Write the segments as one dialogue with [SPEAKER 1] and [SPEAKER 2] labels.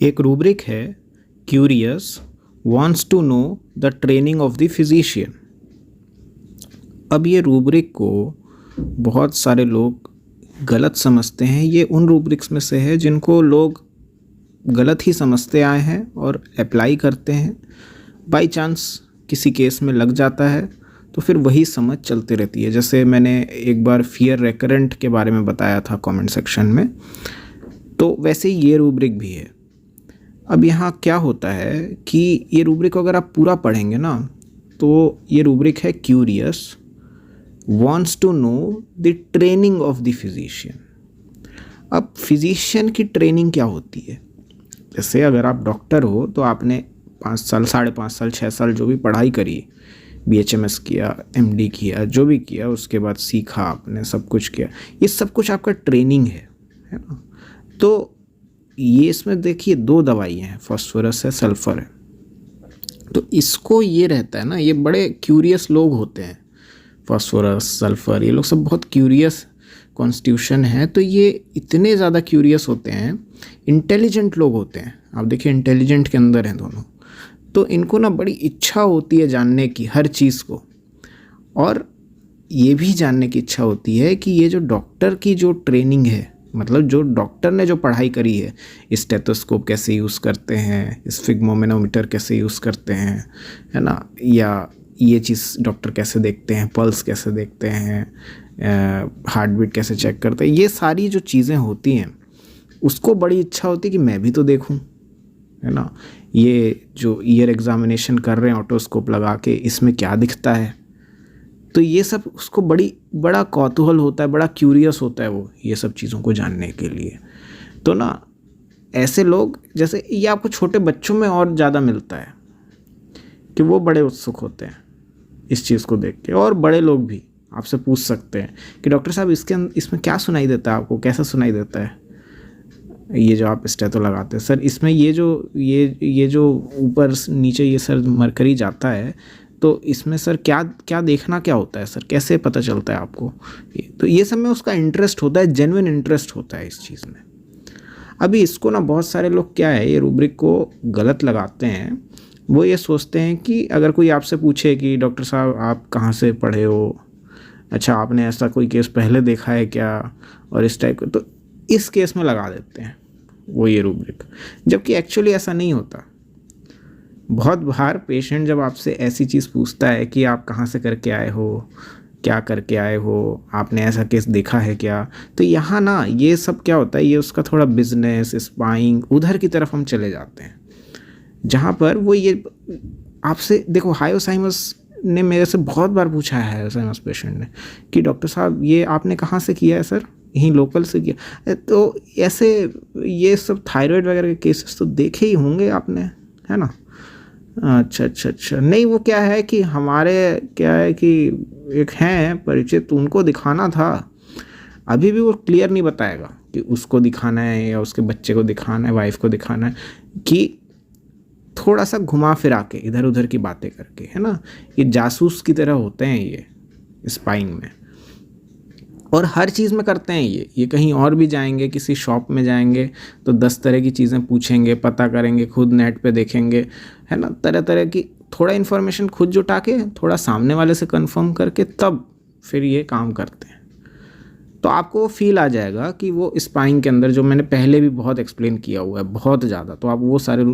[SPEAKER 1] एक रूब्रिक है curious wants to know the training of the physician. अब ये रूब्रिक को बहुत सारे लोग गलत समझते हैं। ये उन रूब्रिक्स में से है जिनको लोग गलत ही समझते आए हैं और अप्लाई करते हैं। बाय चांस किसी केस में लग जाता है तो फिर वही समझ चलती रहती है। जैसे मैंने एक बार फियर रेकरेंट के बारे में बताया था कमेंट सेक्शन में, तो वैसे ही ये रूब्रिक भी है। अब यहाँ क्या होता है कि ये रूब्रिक अगर आप पूरा पढ़ेंगे ना, तो ये रूब्रिक है curious wants to know the training of the physician. अब फिजिशियन की ट्रेनिंग क्या होती है? जैसे अगर आप डॉक्टर हो तो आपने 5 साल, 5.5 साल, 6 साल जो भी पढ़ाई करी, BHMS किया, MD किया, जो भी किया, उसके बाद सीखा आपने, सब कुछ किया, ये सब कुछ आपका ट्रेनिंग है ना। तो ये इसमें देखिए 2 दवाइयाँ हैं, फास्फोरस है, सल्फ़र है। तो इसको ये रहता है ना, ये बड़े क्यूरियस लोग होते हैं, फास्फोरस, सल्फ़र, ये लोग सब बहुत क्यूरियस कॉन्स्टिट्यूशन है। तो ये इतने ज़्यादा क्यूरियस होते हैं, इंटेलिजेंट लोग होते हैं। आप देखिए इंटेलिजेंट के अंदर हैं दोनों। तो इनको ना बड़ी इच्छा होती है जानने की हर चीज़ को, और ये भी जानने की इच्छा होती है कि ये जो डॉक्टर की जो ट्रेनिंग है, मतलब जो डॉक्टर ने जो पढ़ाई करी है, स्टेथोस्कोप कैसे यूज़ करते हैं, स्फिग्मोमेनोमीटर कैसे यूज़ करते हैं, है ना, या ये चीज़ डॉक्टर कैसे देखते हैं, पल्स कैसे देखते हैं, हार्ट बीट कैसे चेक करते हैं, ये सारी जो चीज़ें होती हैं उसको बड़ी इच्छा होती है कि मैं भी तो देखूं, है ना। ये जो ईयर एग्जामिनेशन कर रहे हैं ऑटोस्कोप लगा के, इसमें क्या दिखता है, तो ये सब उसको बड़ा कौतूहल होता है, बड़ा क्यूरियस होता है वो ये सब चीज़ों को जानने के लिए। तो ना ऐसे लोग, जैसे ये आपको छोटे बच्चों में और ज़्यादा मिलता है कि वो बड़े उत्सुक होते हैं इस चीज़ को देख के। और बड़े लोग भी आपसे पूछ सकते हैं कि डॉक्टर साहब इसमें क्या सुनाई देता है, आपको कैसा सुनाई देता है, ये जो आप स्टेथो लगाते हैं सर, इसमें ये जो ऊपर नीचे ये सर मरकरी जाता है, तो इसमें सर क्या देखना क्या होता है सर, कैसे पता चलता है आपको? तो ये सब में उसका इंटरेस्ट होता है, जेन्युइन इंटरेस्ट होता है इस चीज़ में। अभी इसको ना बहुत सारे लोग क्या है, ये रूब्रिक को गलत लगाते हैं। वो ये सोचते हैं कि अगर कोई आपसे पूछे कि डॉक्टर साहब आप कहाँ से पढ़े हो, अच्छा आपने ऐसा कोई केस पहले देखा है क्या, और इस टाइप का, तो इस केस में लगा देते हैं वो ये रूब्रिक, जबकि एक्चुअली ऐसा नहीं होता। बहुत बार पेशेंट जब आपसे ऐसी चीज़ पूछता है कि आप कहाँ से करके आए हो, क्या करके आए हो, आपने ऐसा केस देखा है क्या, तो यहाँ ना ये सब क्या होता है, ये उसका थोड़ा बिजनेस, स्पाइंग, उधर की तरफ हम चले जाते हैं, जहाँ पर वो ये आपसे देखो, हायोसाइमस ने मेरे से बहुत बार पूछा है, हायोसाइमस पेशेंट ने, कि डॉक्टर साहब ये आपने कहाँ से किया है सर, यहीं लोकल से किया। तो ऐसे ये सब थायराइड वगैरह के केसेस तो देखे ही होंगे आपने, है ना। अच्छा, नहीं वो क्या है कि हमारे क्या है कि एक हैं परिचित, तो उनको दिखाना था। अभी भी वो क्लियर नहीं बताएगा कि उसको दिखाना है या उसके बच्चे को दिखाना है, वाइफ को दिखाना है, कि थोड़ा सा घुमा फिरा के इधर उधर की बातें करके, है ना। ये जासूस की तरह होते हैं ये स्पाइंग में, और हर चीज़ में करते हैं ये कहीं और भी जाएंगे, किसी शॉप में जाएंगे तो 10 तरह की चीज़ें पूछेंगे, पता करेंगे, खुद नेट पे देखेंगे, है ना, तरह तरह की, थोड़ा इन्फॉर्मेशन खुद जुटा के, थोड़ा सामने वाले से कंफर्म करके, तब फिर ये काम करते हैं। तो आपको वो फील आ जाएगा कि वो स्पाइन के अंदर, जो मैंने पहले भी बहुत एक्सप्लेन किया हुआ है बहुत ज़्यादा, तो आप वो सारे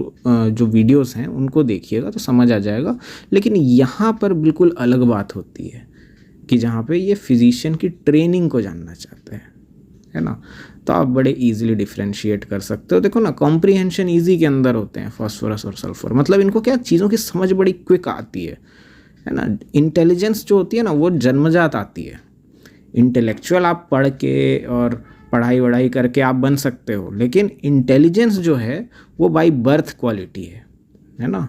[SPEAKER 1] जो वीडियोस हैं उनको देखिएगा तो समझ आ जाएगा। लेकिन यहाँ पर बिल्कुल अलग बात होती है कि जहाँ पे ये फिजिशियन की ट्रेनिंग को जानना चाहते हैं, है ना। तो आप बड़े इजीली डिफ्रेंशिएट कर सकते हो। देखो ना, कॉम्प्रीहेंशन इजी के अंदर होते हैं फास्फोरस और सल्फर, मतलब इनको क्या, चीज़ों की समझ बड़ी क्विक आती है ना। इंटेलिजेंस जो होती है ना, वो जन्मजात आती है। इंटेलेक्चुअल आप पढ़ के और पढ़ाई वढ़ाई करके आप बन सकते हो, लेकिन इंटेलिजेंस जो है वो बाय बर्थ क्वालिटी है ना।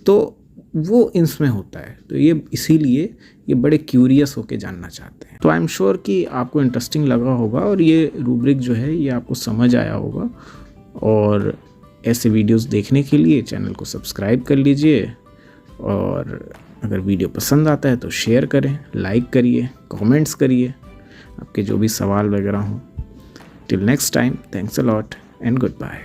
[SPEAKER 1] तो वो इसमें होता है। तो ये इसीलिए ये बड़े क्यूरियस होके जानना चाहते हैं। तो आई एम श्योर कि आपको इंटरेस्टिंग लगा होगा और ये रूब्रिक जो है ये आपको समझ आया होगा। और ऐसे वीडियोस देखने के लिए चैनल को सब्सक्राइब कर लीजिए, और अगर वीडियो पसंद आता है तो शेयर करें, लाइक करिए, कमेंट्स करिए, आपके जो भी सवाल वगैरह हों। Till next time, thanks a lot and good bye.